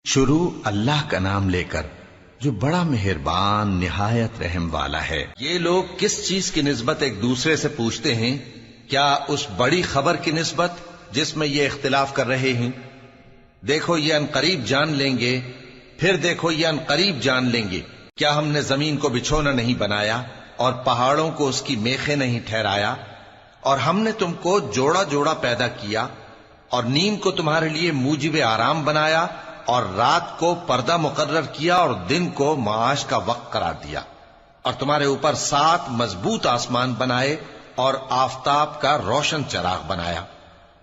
شروع اللہ کا نام لے کر جو بڑا مہربان نہایت رحم والا ہے۔ یہ لوگ کس چیز کی نسبت ایک دوسرے سے پوچھتے ہیں؟ کیا اس بڑی خبر کی نسبت جس میں یہ اختلاف کر رہے ہیں؟ دیکھو یہ انقریب جان لیں گے، پھر دیکھو یہ انقریب جان لیں گے۔ کیا ہم نے زمین کو بچھونا نہیں بنایا اور پہاڑوں کو اس کی میخیں نہیں ٹھہرایا؟ اور ہم نے تم کو جوڑا جوڑا پیدا کیا اور نیند کو تمہارے لیے موجب آرام بنایا اور رات کو پردہ مقرر کیا اور دن کو معاش کا وقت قرار دیا، اور تمہارے اوپر 7 مضبوط آسمان بنائے اور آفتاب کا روشن چراغ بنایا،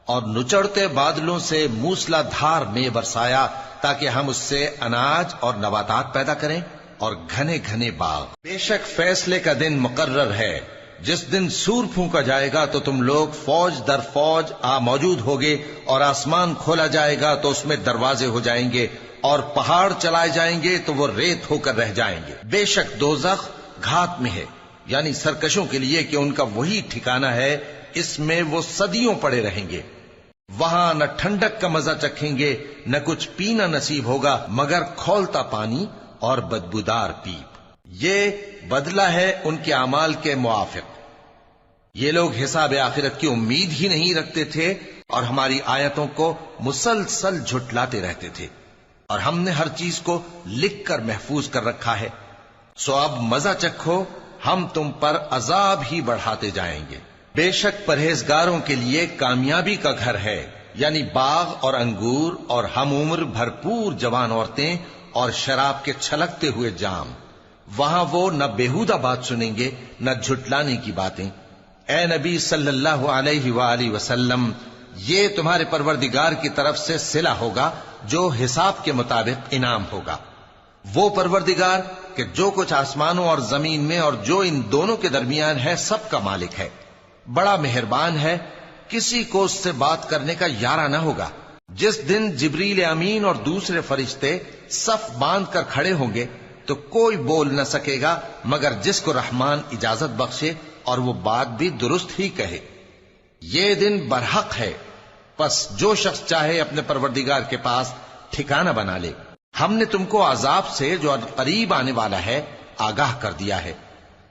اور نچڑتے بادلوں سے موسلا دھار میں برسایا تاکہ ہم اس سے اناج اور نباتات پیدا کریں اور گھنے گھنے باغ۔ بے شک فیصلے کا دن مقرر ہے، جس دن سور پھونکا جائے گا تو تم لوگ فوج در فوج موجود ہوگے، اور آسمان کھولا جائے گا تو اس میں دروازے ہو جائیں گے، اور پہاڑ چلائے جائیں گے تو وہ ریت ہو کر رہ جائیں گے۔ بے شک دوزخ گھات میں ہے، یعنی سرکشوں کے لیے کہ ان کا وہی ٹھکانہ ہے، اس میں وہ صدیوں پڑے رہیں گے۔ وہاں نہ ٹھنڈک کا مزہ چکھیں گے، نہ کچھ پینا نصیب ہوگا مگر کھولتا پانی اور بدبودار پیپ۔ یہ بدلہ ہے ان کے اعمال کے موافق۔ یہ لوگ حساب آخرت کی امید ہی نہیں رکھتے تھے اور ہماری آیتوں کو مسلسل جھٹلاتے رہتے تھے، اور ہم نے ہر چیز کو لکھ کر محفوظ کر رکھا ہے۔ سو اب مزہ چکھو، ہم تم پر عذاب ہی بڑھاتے جائیں گے۔ بے شک پرہیزگاروں کے لیے کامیابی کا گھر ہے، یعنی باغ اور انگور اور ہم عمر بھرپور جوان عورتیں اور شراب کے چھلکتے ہوئے جام۔ وہاں وہ نہ بیہودہ بات سنیں گے نہ جھٹلانے کی باتیں۔ اے نبی صلی اللہ علیہ وآلہ وسلم، یہ تمہارے پروردگار کی طرف سے صلہ ہوگا جو حساب کے مطابق انعام ہوگا۔ وہ پروردگار کہ جو کچھ آسمانوں اور زمین میں اور جو ان دونوں کے درمیان ہے سب کا مالک ہے، بڑا مہربان ہے، کسی کو اس سے بات کرنے کا یارہ نہ ہوگا۔ جس دن جبریل امین اور دوسرے فرشتے صف باندھ کر کھڑے ہوں گے تو کوئی بول نہ سکے گا مگر جس کو رحمان اجازت بخشے اور وہ بات بھی درست ہی کہے۔ یہ دن برحق ہے، پس جو شخص چاہے اپنے پروردگار کے پاس ٹھکانہ بنا لے۔ ہم نے تم کو عذاب سے جو قریب آنے والا ہے آگاہ کر دیا ہے،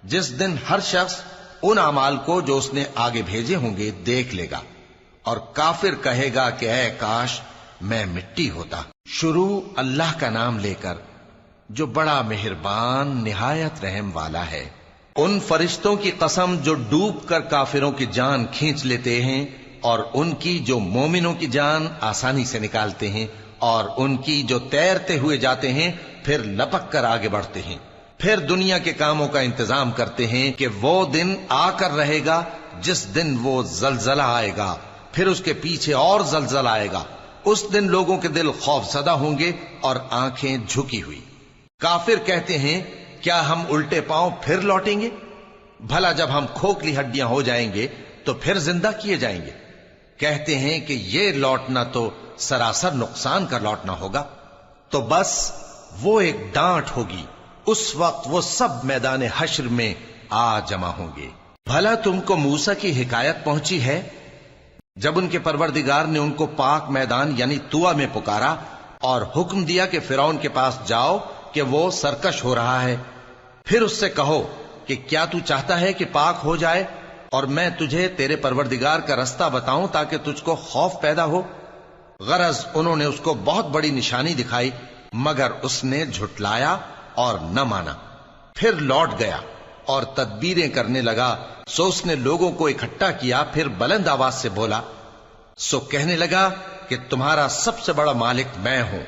جس دن ہر شخص ان اعمال کو جو اس نے آگے بھیجے ہوں گے دیکھ لے گا، اور کافر کہے گا کہ اے کاش میں مٹی ہوتا۔ شروع اللہ کا نام لے کر جو بڑا مہربان نہایت رحم والا ہے۔ ان فرشتوں کی قسم جو ڈوب کر کافروں کی جان کھینچ لیتے ہیں، اور ان کی جو مومنوں کی جان آسانی سے نکالتے ہیں، اور ان کی جو تیرتے ہوئے جاتے ہیں پھر لپک کر آگے بڑھتے ہیں، پھر دنیا کے کاموں کا انتظام کرتے ہیں کہ وہ دن آ کر رہے گا جس دن وہ زلزلہ آئے گا، پھر اس کے پیچھے اور زلزلہ آئے گا۔ اس دن لوگوں کے دل خوف زدہ ہوں گے اور آنکھیں جھکی ہوئی۔ کافر کہتے ہیں کیا ہم الٹے پاؤں پھر لوٹیں گے؟ بھلا جب ہم کھوکھلی ہڈیاں ہو جائیں گے تو پھر زندہ کیے جائیں گے؟ کہتے ہیں کہ یہ لوٹنا تو سراسر نقصان کا لوٹنا ہوگا۔ تو بس وہ ایک ڈانٹ ہوگی، اس وقت وہ سب میدان حشر میں آ جمع ہوں گے۔ بھلا تم کو موسیٰ کی حکایت پہنچی ہے جب ان کے پروردگار نے ان کو پاک میدان یعنی طویٰ میں پکارا اور حکم دیا کہ فرعون کے پاس جاؤ کہ وہ سرکش ہو رہا ہے، پھر اس سے کہو کہ کیا تو چاہتا ہے کہ پاک ہو جائے اور میں تجھے تیرے پروردگار کا رستہ بتاؤں تاکہ تجھ کو خوف پیدا ہو؟ غرض انہوں نے اس کو بہت بڑی نشانی دکھائی مگر اس نے جھٹلایا اور نہ مانا، پھر لوٹ گیا اور تدبیریں کرنے لگا۔ سو اس نے لوگوں کو اکٹھا کیا، پھر بلند آواز سے بولا، سو کہنے لگا کہ تمہارا سب سے بڑا مالک میں ہوں۔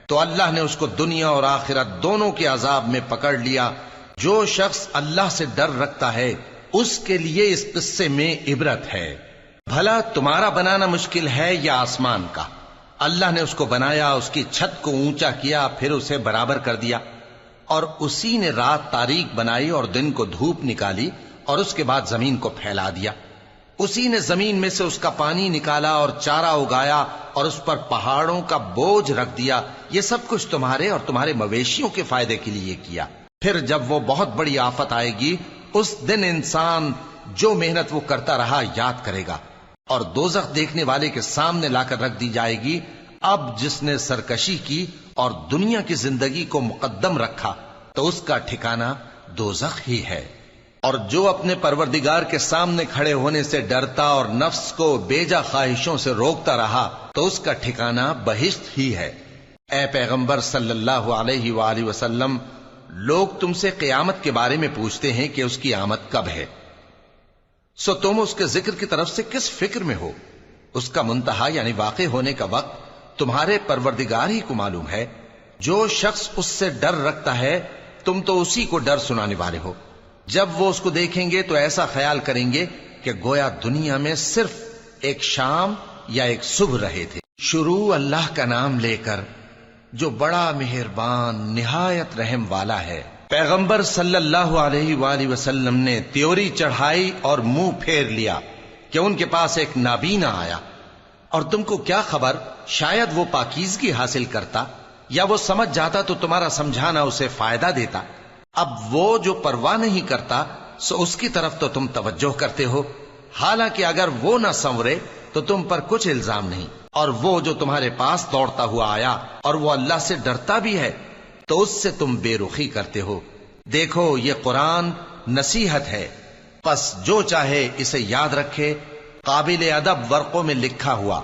تو اللہ نے اس کو دنیا اور آخرت دونوں کے عذاب میں پکڑ لیا۔ جو شخص اللہ سے ڈر رکھتا ہے اس کے لیے اس قصے میں عبرت ہے۔ بھلا تمہارا بنانا مشکل ہے یا آسمان کا؟ اللہ نے اس کو بنایا، اس کی چھت کو اونچا کیا، پھر اسے برابر کر دیا، اور اسی نے رات تاریک بنائی اور دن کو دھوپ نکالی، اور اس کے بعد زمین کو پھیلا دیا۔ اسی نے زمین میں سے اس کا پانی نکالا اور چارہ اگایا اور اس پر پہاڑوں کا بوجھ رکھ دیا۔ یہ سب کچھ تمہارے اور تمہارے مویشیوں کے فائدے کے لیے کیا۔ پھر جب وہ بہت بڑی آفت آئے گی اس دن انسان جو محنت وہ کرتا رہا یاد کرے گا، اور دوزخ دیکھنے والے کے سامنے لا کر رکھ دی جائے گی، اب جس نے سرکشی کی اور دنیا کی زندگی کو مقدم رکھا تو اس کا ٹھکانہ دوزخ ہی ہے، اور جو اپنے پروردگار کے سامنے کھڑے ہونے سے ڈرتا اور نفس کو بیجا خواہشوں سے روکتا رہا تو اس کا ٹھکانہ بہشت ہی ہے۔ اے پیغمبر صلی اللہ علیہ وآلہ وسلم، لوگ تم سے قیامت کے بارے میں پوچھتے ہیں کہ اس کی آمد کب ہے، سو تم اس کے ذکر کی طرف سے کس فکر میں ہو؟ اس کا منتہا یعنی واقع ہونے کا وقت تمہارے پروردگار ہی کو معلوم ہے۔ جو شخص اس سے ڈر رکھتا ہے تم تو اسی کو ڈر سنانے والے ہو۔ جب وہ اس کو دیکھیں گے تو ایسا خیال کریں گے کہ گویا دنیا میں صرف ایک شام یا ایک صبح رہے تھے۔ شروع اللہ کا نام لے کر جو بڑا مہربان نہایت رحم والا ہے۔ پیغمبر صلی اللہ علیہ وآلہ وسلم نے تیوری چڑھائی اور منہ پھیر لیا کہ ان کے پاس ایک نابینا آیا، اور تم کو کیا خبر، شاید وہ پاکیزگی حاصل کرتا یا وہ سمجھ جاتا تو تمہارا سمجھانا اسے فائدہ دیتا۔ اب وہ جو پرواہ نہیں کرتا سو اس کی طرف تو تم توجہ کرتے ہو، حالانکہ اگر وہ نہ سنورے تو تم پر کچھ الزام نہیں۔ اور وہ جو تمہارے پاس دوڑتا ہوا آیا اور وہ اللہ سے ڈرتا بھی ہے تو اس سے تم بے رخی کرتے ہو۔ دیکھو یہ قرآن نصیحت ہے، پس جو چاہے اسے یاد رکھے۔ قابل ادب ورقوں میں لکھا ہوا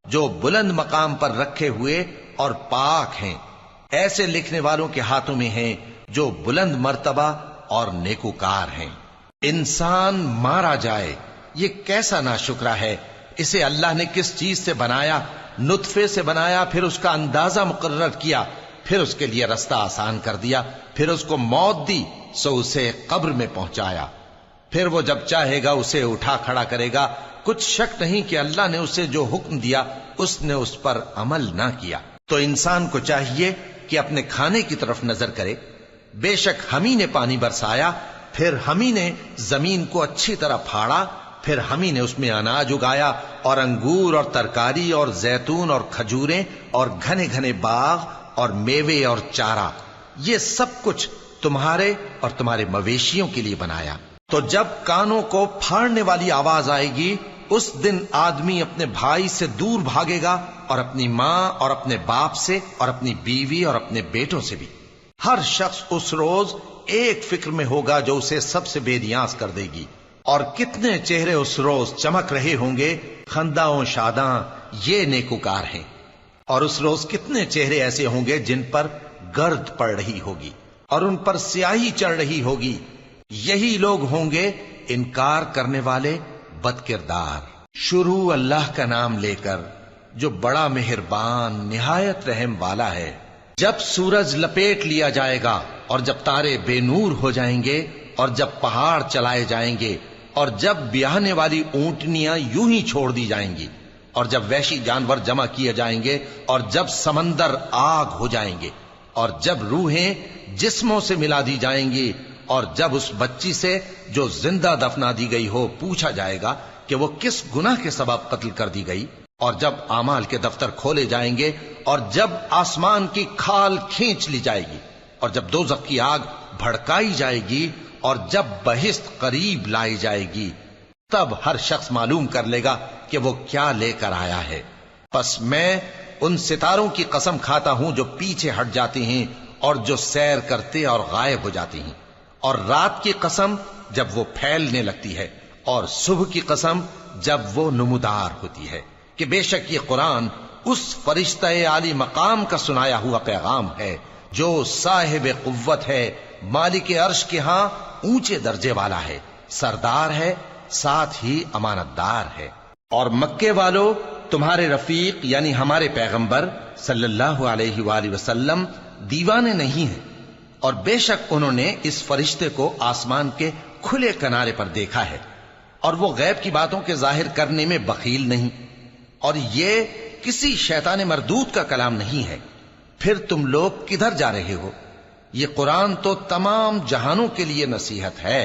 جو بلند مقام پر رکھے ہوئے اور پاک ہیں، ایسے لکھنے والوں کے ہاتھوں میں ہیں جو بلند مرتبہ اور نیکوکار ہیں۔ انسان مارا جائے، یہ کیسا ناشکرا ہے۔ اسے اللہ نے کس چیز سے بنایا؟ نطفے سے بنایا، پھر اس کا اندازہ مقرر کیا، پھر اس کے لیے رستہ آسان کر دیا، پھر اس کو موت دی سو اسے قبر میں پہنچایا، پھر وہ جب چاہے گا اسے اٹھا کھڑا کرے گا۔ کچھ شک نہیں کہ اللہ نے اسے جو حکم دیا اس نے اس پر عمل نہ کیا۔ تو انسان کو چاہیے کہ اپنے کھانے کی طرف نظر کرے۔ بے شک ہم ہی نے پانی برسایا، پھر ہم ہی نے زمین کو اچھی طرح پھاڑا، پھر ہم ہی نے اس میں اناج اگایا اور انگور اور ترکاری اور زیتون اور کھجوریں اور گھنے گھنے باغ اور میوے اور چارہ، یہ سب کچھ تمہارے اور تمہارے مویشیوں کے لیے بنایا۔ تو جب کانوں کو پھاڑنے والی آواز آئے گی اس دن آدمی اپنے بھائی سے دور بھاگے گا، اور اپنی ماں اور اپنے باپ سے اور اپنی بیوی اور اپنے بیٹوں سے بھی۔ ہر شخص اس روز ایک فکر میں ہوگا جو اسے سب سے بے نیاز کر دے گی۔ اور کتنے چہرے اس روز چمک رہے ہوں گے، خنداں و شاداں، یہ نیکوکار ہیں۔ اور اس روز کتنے چہرے ایسے ہوں گے جن پر گرد پڑ رہی ہوگی اور ان پر سیاہی چڑھ رہی ہوگی، یہی لوگ ہوں گے انکار کرنے والے بد کردار۔ شروع اللہ کا نام لے کر جو بڑا مہربان نہایت رحم والا ہے۔ جب سورج لپیٹ لیا جائے گا اور جب تارے بے نور ہو جائیں گے اور جب پہاڑ چلائے جائیں گے اور جب بیاہنے والی اونٹنیاں یوں ہی چھوڑ دی جائیں گی اور جب وحشی جانور جمع کیے جائیں گے اور جب سمندر آگ ہو جائیں گے اور جب روحیں جسموں سے ملا دی جائیں گی اور جب اس بچی سے جو زندہ دفنا دی گئی ہو پوچھا جائے گا کہ وہ کس گناہ کے سبب قتل کر دی گئی، اور جب اعمال کے دفتر کھولے جائیں گے اور جب آسمان کی کھال کھینچ لی جائے گی اور جب دوزخ کی آگ بھڑکائی جائے گی اور جب بہشت قریب لائی جائے گی، تب ہر شخص معلوم کر لے گا کہ وہ کیا لے کر آیا ہے۔ پس میں ان ستاروں کی قسم کھاتا ہوں جو پیچھے ہٹ جاتے ہیں اور جو سیر کرتے اور غائب ہو جاتے ہیں، اور رات کی قسم جب وہ پھیلنے لگتی ہے، اور صبح کی قسم جب وہ نمودار ہوتی ہے، کہ بے شک یہ قرآن اس فرشتہ عالی مقام کا سنایا ہوا پیغام ہے جو صاحب قوت ہے، مالک عرش کے ہاں اونچے درجے والا ہے، سردار ہے، ساتھ ہی امانت دار ہے۔ اور مکے والو، تمہارے رفیق یعنی ہمارے پیغمبر صلی اللہ علیہ وآلہ وسلم دیوانے نہیں ہیں، اور بے شک انہوں نے اس فرشتے کو آسمان کے کھلے کنارے پر دیکھا ہے، اور وہ غیب کی باتوں کے ظاہر کرنے میں بخیل نہیں، اور یہ کسی شیطان مردود کا کلام نہیں ہے۔ پھر تم لوگ کدھر جا رہے ہو؟ یہ قرآن تو تمام جہانوں کے لیے نصیحت ہے،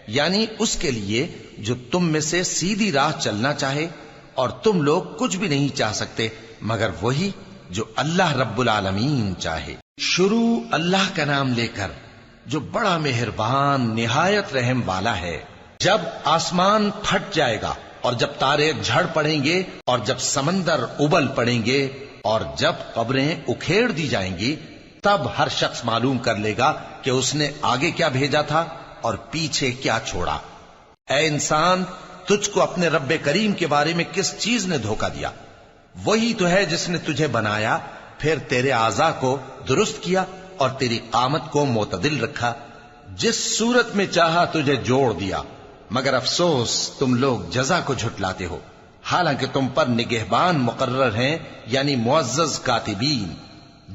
یعنی اس کے لیے جو تم میں سے سیدھی راہ چلنا چاہے، اور تم لوگ کچھ بھی نہیں چاہ سکتے مگر وہی جو اللہ رب العالمین چاہے۔ شروع اللہ کا نام لے کر جو بڑا مہربان نہایت رحم والا ہے۔ جب آسمان پھٹ جائے گا اور جب تارے جھڑ پڑیں گے اور جب سمندر ابل پڑیں گے اور جب قبریں اکھیڑ دی جائیں گی تب ہر شخص معلوم کر لے گا کہ اس نے آگے کیا بھیجا تھا اور پیچھے کیا چھوڑا۔ اے انسان، تجھ کو اپنے رب کریم کے بارے میں کس چیز نے دھوکہ دیا؟ وہی تو ہے جس نے تجھے بنایا، پھر تیرے اعضاء کو درست کیا اور تیری قامت کو معتدل رکھا، جس صورت میں چاہا تجھے جوڑ دیا، مگر افسوس تم لوگ جزا کو جھٹلاتے ہو، حالانکہ تم پر نگہبان مقرر ہیں، یعنی معزز کاتبین،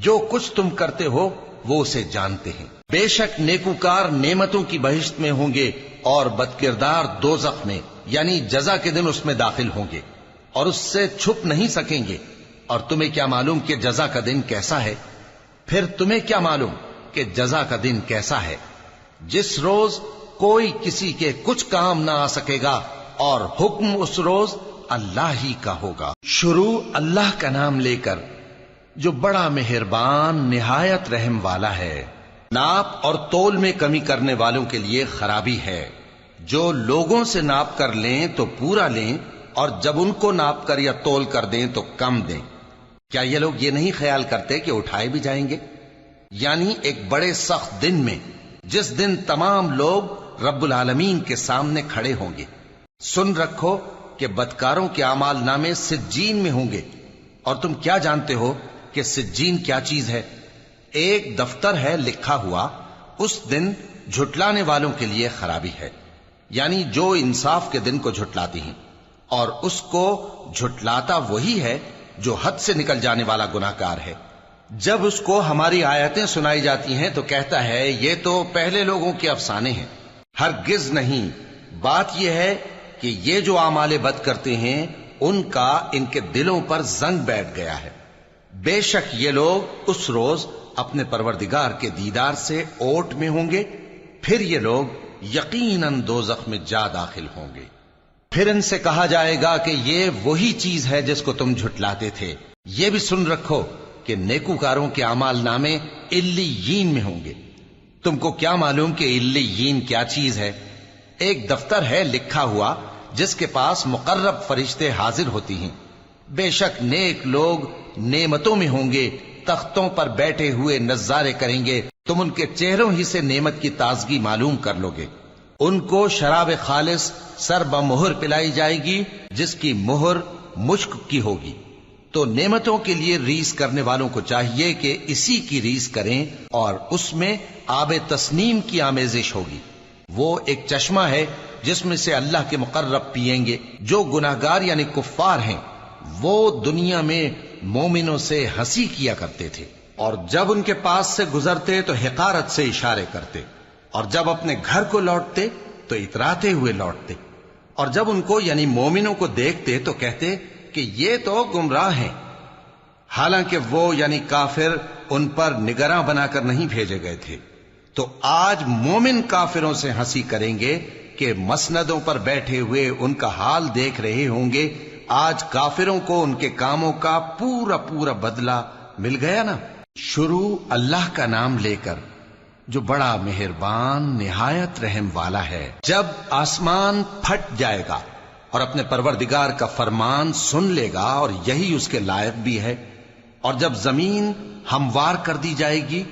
جو کچھ تم کرتے ہو وہ اسے جانتے ہیں۔ بے شک نیکوکار نعمتوں کی بہشت میں ہوں گے اور بدکردار دوزخ میں، یعنی جزا کے دن اس میں داخل ہوں گے اور اس سے چھپ نہیں سکیں گے۔ اور تمہیں کیا معلوم کہ جزا کا دن کیسا ہے؟ پھر تمہیں کیا معلوم کہ جزا کا دن کیسا ہے؟ جس روز کوئی کسی کے کچھ کام نہ آ سکے گا اور حکم اس روز اللہ ہی کا ہوگا۔ شروع اللہ کا نام لے کر جو بڑا مہربان نہایت رحم والا ہے۔ ناپ اور تول میں کمی کرنے والوں کے لیے خرابی ہے۔ جو لوگوں سے ناپ کر لیں تو پورا لیں، اور جب ان کو ناپ کر یا تول کر دیں تو کم دیں۔ کیا یہ لوگ یہ نہیں خیال کرتے کہ اٹھائے بھی جائیں گے؟ یعنی ایک بڑے سخت دن میں، جس دن تمام لوگ رب العالمین کے سامنے کھڑے ہوں گے۔ سن رکھو کہ بدکاروں کے اعمال نامے سجین میں ہوں گے، اور تم کیا جانتے ہو کہ سجین کیا چیز ہے؟ ایک دفتر ہے لکھا ہوا، اس دن جھٹلانے والوں کے لیے خرابی ہے، یعنی جو انصاف کے دن کو جھٹلاتی ہیں، اور اس کو جھٹلاتا وہی ہے جو حد سے نکل جانے والا گناہگار ہے۔ جب اس کو ہماری آیتیں سنائی جاتی ہیں تو کہتا ہے یہ تو پہلے لوگوں کے افسانے ہیں۔ ہرگز نہیں، بات یہ ہے کہ یہ جو اعمال بد کرتے ہیں ان کا ان کے دلوں پر زنگ بیٹھ گیا ہے۔ بے شک یہ لوگ اس روز اپنے پروردگار کے دیدار سے اوٹ میں ہوں گے، پھر یہ لوگ یقیناً دوزخ میں جا داخل ہوں گے۔ پھر ان سے کہا جائے گا کہ یہ وہی چیز ہے جس کو تم جھٹلاتے تھے۔ یہ بھی سن رکھو کہ نیکوکاروں کے اعمال نامے علیین میں ہوں گے۔ تم کو کیا معلوم کہ علیین کیا چیز ہے؟ ایک دفتر ہے لکھا ہوا جس کے پاس مقرب فرشتے حاضر ہوتی ہیں۔ بے شک نیک لوگ نعمتوں میں ہوں گے، تختوں پر بیٹھے ہوئے نظارے کریں گے، تم ان کے چہروں ہی سے نعمت کی تازگی معلوم کر لو گے۔ ان کو شراب خالص سر بمہر پلائی جائے گی، جس کی مہر مشک کی ہوگی۔ تو نعمتوں کے لیے ریس کرنے والوں کو چاہیے کہ اسی کی ریس کریں، اور اس میں آب تسنیم کی آمیزش ہوگی۔ وہ ایک چشمہ ہے جس میں سے اللہ کے مقرب پیئیں گے۔ جو گناہگار یعنی کفار ہیں وہ دنیا میں مومنوں سے ہنسی کیا کرتے تھے، اور جب ان کے پاس سے گزرتے تو حقارت سے اشارے کرتے، اور جب اپنے گھر کو لوٹتے تو اتراتے ہوئے لوٹتے، اور جب ان کو یعنی مومنوں کو دیکھتے تو کہتے کہ یہ تو گمراہ ہیں، حالانکہ وہ یعنی کافر ان پر نگراں بنا کر نہیں بھیجے گئے تھے۔ تو آج مومن کافروں سے ہنسی کریں گے کہ مسندوں پر بیٹھے ہوئے ان کا حال دیکھ رہے ہوں گے۔ آج کافروں کو ان کے کاموں کا پورا پورا بدلہ مل گیا نا۔ شروع اللہ کا نام لے کر جو بڑا مہربان نہایت رحم والا ہے۔ جب آسمان پھٹ جائے گا اور اپنے پروردگار کا فرمان سن لے گا، اور یہی اس کے لائق بھی ہے، اور جب زمین ہموار کر دی جائے گی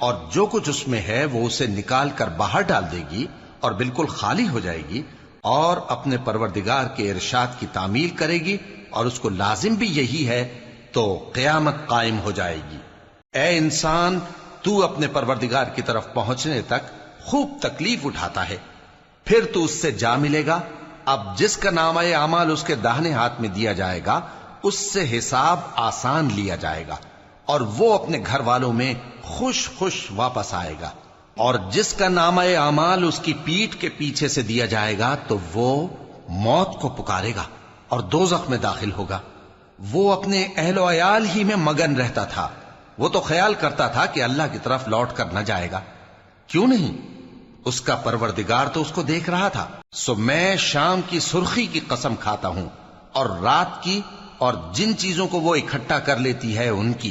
اور جو کچھ اس میں ہے وہ اسے نکال کر باہر ڈال دے گی اور بالکل خالی ہو جائے گی، اور اپنے پروردگار کے ارشاد کی تعمیل کرے گی، اور اس کو لازم بھی یہی ہے، تو قیامت قائم ہو جائے گی۔ اے انسان، تو اپنے پروردگار کی طرف پہنچنے تک خوب تکلیف اٹھاتا ہے، پھر تو اس سے جا ملے گا۔ اب جس کا نامہ اعمال اس کے داہنے ہاتھ میں دیا جائے گا اس سے حساب آسان لیا جائے گا، اور وہ اپنے گھر والوں میں خوش خوش واپس آئے گا۔ اور جس کا نامہ اعمال اس کی پیٹھ کے پیچھے سے دیا جائے گا تو وہ موت کو پکارے گا اور دوزخ میں داخل ہوگا۔ وہ اپنے اہل و عیال ہی میں مگن رہتا تھا، وہ تو خیال کرتا تھا کہ اللہ کی طرف لوٹ کر نہ جائے گا، کیوں نہیں؟ اس کا پروردگار تو اس کو دیکھ رہا تھا۔ سو میں شام کی سرخی کی قسم کھاتا ہوں، اور رات کی، اور جن چیزوں کو وہ اکٹھا کر لیتی ہے ان کی،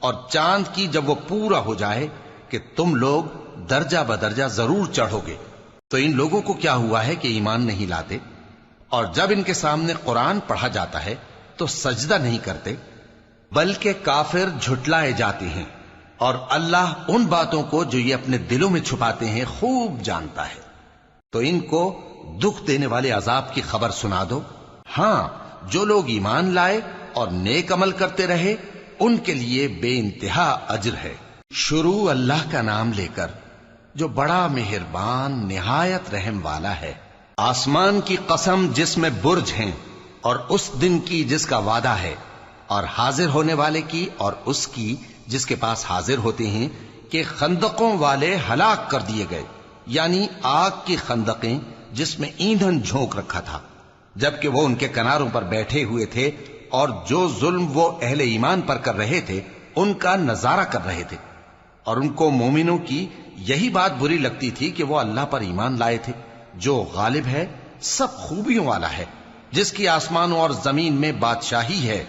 اور چاند کی جب وہ پورا ہو جائے، کہ تم لوگ درجہ بدرجہ ضرور چڑھو گے۔ تو ان لوگوں کو کیا ہوا ہے کہ ایمان نہیں لاتے، اور جب ان کے سامنے قرآن پڑھا جاتا ہے تو سجدہ نہیں کرتے، بلکہ کافر جھٹلائے جاتے ہیں، اور اللہ ان باتوں کو جو یہ اپنے دلوں میں چھپاتے ہیں خوب جانتا ہے۔ تو ان کو دکھ دینے والے عذاب کی خبر سنا دو۔ ہاں، جو لوگ ایمان لائے اور نیک عمل کرتے رہے ان کے لیے بے انتہا اجر ہے۔ شروع اللہ کا نام لے کر جو بڑا مہربان نہایت رحم والا ہے۔ آسمان کی قسم جس میں برج ہیں، اور اس دن کی جس کا وعدہ ہے، اور حاضر ہونے والے کی اور اس کی جس کے پاس حاضر ہوتے ہیں، کہ خندقوں والے ہلاک کر دیے گئے، یعنی آگ کی خندقیں جس میں ایندھن جھونک رکھا تھا، جبکہ وہ ان کے کناروں پر بیٹھے ہوئے تھے اور جو ظلم وہ اہل ایمان پر کر رہے تھے ان کا نظارہ کر رہے تھے، اور ان کو مومنوں کی یہی بات بری لگتی تھی کہ وہ اللہ پر ایمان لائے تھے جو غالب ہے، سب خوبیوں والا ہے، جس کی آسمانوں اور زمین میں بادشاہی ہے،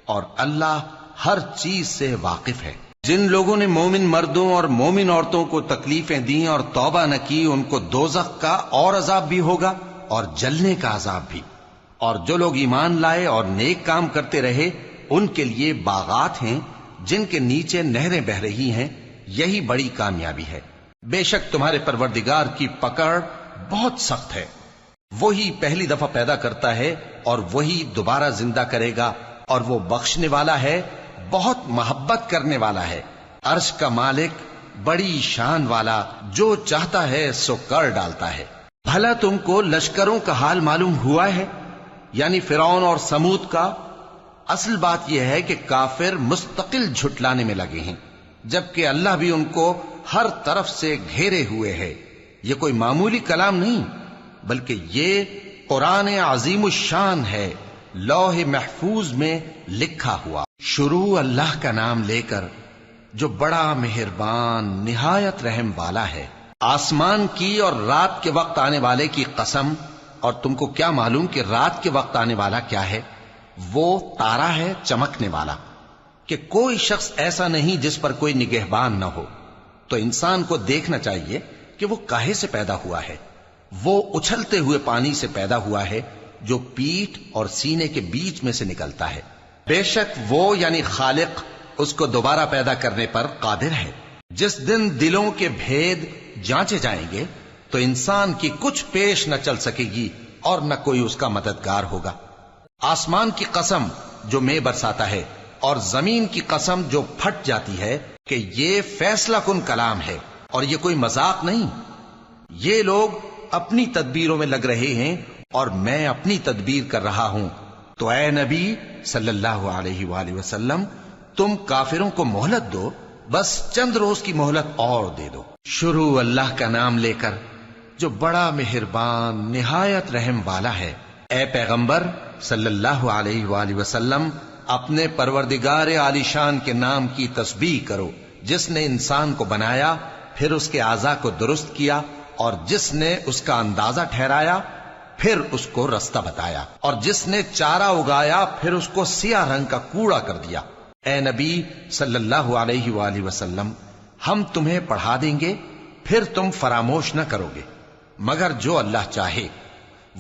اور اللہ ہر چیز سے واقف ہے۔ جن لوگوں نے مومن مردوں اور مومن عورتوں کو تکلیفیں دیں اور توبہ نہ کی، ان کو دوزخ کا اور عذاب بھی ہوگا اور جلنے کا عذاب بھی، اور جو لوگ ایمان لائے اور نیک کام کرتے رہے ان کے لیے باغات ہیں جن کے نیچے نہریں بہ رہی ہیں، یہی بڑی کامیابی ہے۔ بے شک تمہارے پروردگار کی پکڑ بہت سخت ہے، وہی پہلی دفعہ پیدا کرتا ہے اور وہی دوبارہ زندہ کرے گا، اور وہ بخشنے والا ہے، بہت محبت کرنے والا ہے، عرش کا مالک، بڑی شان والا، جو چاہتا ہے سو کر ڈالتا ہے۔ بھلا تم کو لشکروں کا حال معلوم ہوا ہے، یعنی فرعون اور سمود کا؟ اصل بات یہ ہے کہ کافر مستقل جھٹلانے میں لگے ہیں، جبکہ اللہ بھی ان کو ہر طرف سے گھیرے ہوئے ہے۔ یہ کوئی معمولی کلام نہیں، بلکہ یہ قرآن عظیم الشان ہے، لوح محفوظ میں لکھا ہوا۔ شروع اللہ کا نام لے کر جو بڑا مہربان نہایت رحم والا ہے۔ آسمان کی اور رات کے وقت آنے والے کی قسم، اور تم کو کیا معلوم کہ رات کے وقت آنے والا کیا ہے؟ وہ تارا ہے چمکنے والا، کہ کوئی شخص ایسا نہیں جس پر کوئی نگہبان نہ ہو۔ تو انسان کو دیکھنا چاہیے کہ وہ کاہے سے پیدا ہوا ہے۔ وہ اچھلتے ہوئے پانی سے پیدا ہوا ہے جو پیٹھ اور سینے کے بیچ میں سے نکلتا ہے۔ بے شک وہ یعنی خالق اس کو دوبارہ پیدا کرنے پر قادر ہے۔ جس دن دلوں کے بھید جانچے جائیں گے تو انسان کی کچھ پیش نہ چل سکے گی اور نہ کوئی اس کا مددگار ہوگا۔ آسمان کی قسم جو مے برساتا ہے، اور زمین کی قسم جو پھٹ جاتی ہے، کہ یہ فیصلہ کن کلام ہے اور یہ کوئی مذاق نہیں۔ یہ لوگ اپنی تدبیروں میں لگ رہے ہیں اور میں اپنی تدبیر کر رہا ہوں۔ تو اے نبی صلی اللہ علیہ وآلہ وسلم، تم کافروں کو مہلت دو، بس چند روز کی مہلت اور دے دو۔ شروع اللہ کا نام لے کر جو بڑا مہربان نہایت رحم والا ہے۔ اے پیغمبر صلی اللہ علیہ وآلہ وسلم، اپنے پروردگار عالی شان کے نام کی تسبیح کرو، جس نے انسان کو بنایا، پھر اس کے اعضاء کو درست کیا، اور جس نے اس کا اندازہ ٹھہرایا، پھر اس کو رستہ بتایا، اور جس نے چارہ اگایا، پھر اس کو سیاہ رنگ کا کوڑا کر دیا۔ اے نبی صلی اللہ علیہ وآلہ وسلم، ہم تمہیں پڑھا دیں گے، پھر تم فراموش نہ کرو گے، مگر جو اللہ چاہے۔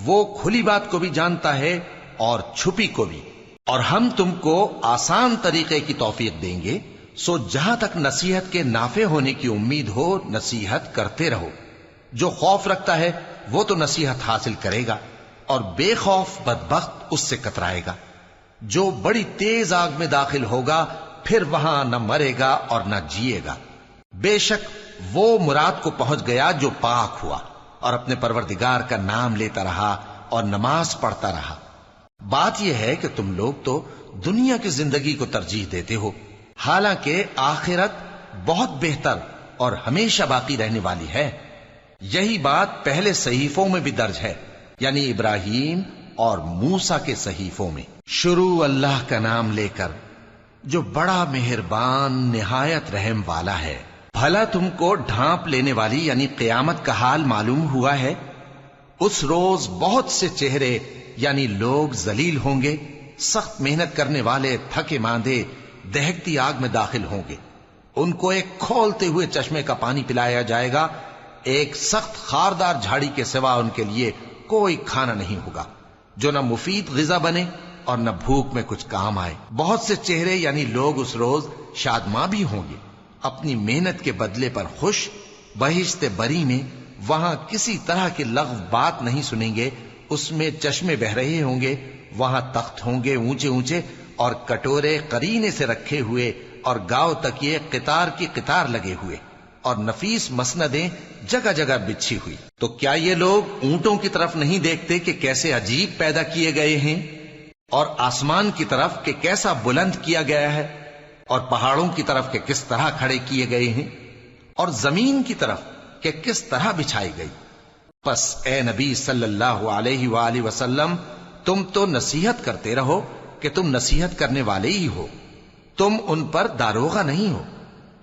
وہ کھلی بات کو بھی جانتا ہے اور چھپی کو بھی، اور ہم تم کو آسان طریقے کی توفیق دیں گے، سو جہاں تک نصیحت کے نافع ہونے کی امید ہو نصیحت کرتے رہو۔ جو خوف رکھتا ہے وہ تو نصیحت حاصل کرے گا، اور بے خوف بدبخت اس سے کترائے گا۔ جو بڑی تیز آگ میں داخل ہوگا، پھر وہاں نہ مرے گا اور نہ جیے گا۔ بے شک وہ مراد کو پہنچ گیا جو پاک ہوا اور اپنے پروردگار کا نام لیتا رہا اور نماز پڑھتا رہا۔ بات یہ ہے کہ تم لوگ تو دنیا کی زندگی کو ترجیح دیتے ہو، حالانکہ آخرت بہت بہتر اور ہمیشہ باقی رہنے والی ہے۔ یہی بات پہلے صحیفوں میں بھی درج ہے، یعنی ابراہیم اور موسیٰ کے صحیفوں میں۔ شروع اللہ کا نام لے کر جو بڑا مہربان نہایت رحم والا ہے۔ بھلا تم کو ڈھانپ لینے والی یعنی قیامت کا حال معلوم ہوا ہے؟ اس روز بہت سے چہرے یعنی لوگ ذلیل ہوں گے، سخت محنت کرنے والے تھکے ماندے دہکتی آگ میں داخل ہوں گے۔ ان کو ایک کھولتے ہوئے چشمے کا پانی پلایا جائے گا، ایک سخت خاردار جھاڑی کے سوا ان کے لیے کوئی کھانا نہیں ہوگا جو نہ مفید غذا بنے اور نہ بھوک میں کچھ کام آئے۔ بہت سے چہرے یعنی لوگ اس روز شادماں بھی ہوں گے، اپنی محنت کے بدلے پر خوش۔ بہشت بری میں وہاں کسی طرح کی لغو بات نہیں سنیں گے، اس میں چشمے بہ رہے ہوں گے، وہاں تخت ہوں گے اونچے اونچے اور کٹورے قرینے سے رکھے ہوئے اور گاؤ تکیے قطار کی قطار لگے ہوئے اور نفیس مسندیں جگہ جگہ بچھی ہوئی۔ تو کیا یہ لوگ اونٹوں کی طرف نہیں دیکھتے کہ کیسے عجیب پیدا کیے گئے ہیں، اور آسمان کی طرف کہ کیسا بلند کیا گیا ہے، اور پہاڑوں کی طرف کہ کس طرح کھڑے کیے گئے ہیں، اور زمین کی طرف کہ کس طرح بچھائی گئی؟ پس اے نبی صلی اللہ علیہ وآلہ وسلم، تم تو نصیحت کرتے رہو کہ تم نصیحت کرنے والے ہی ہو، تم ان پر داروغہ نہیں ہو۔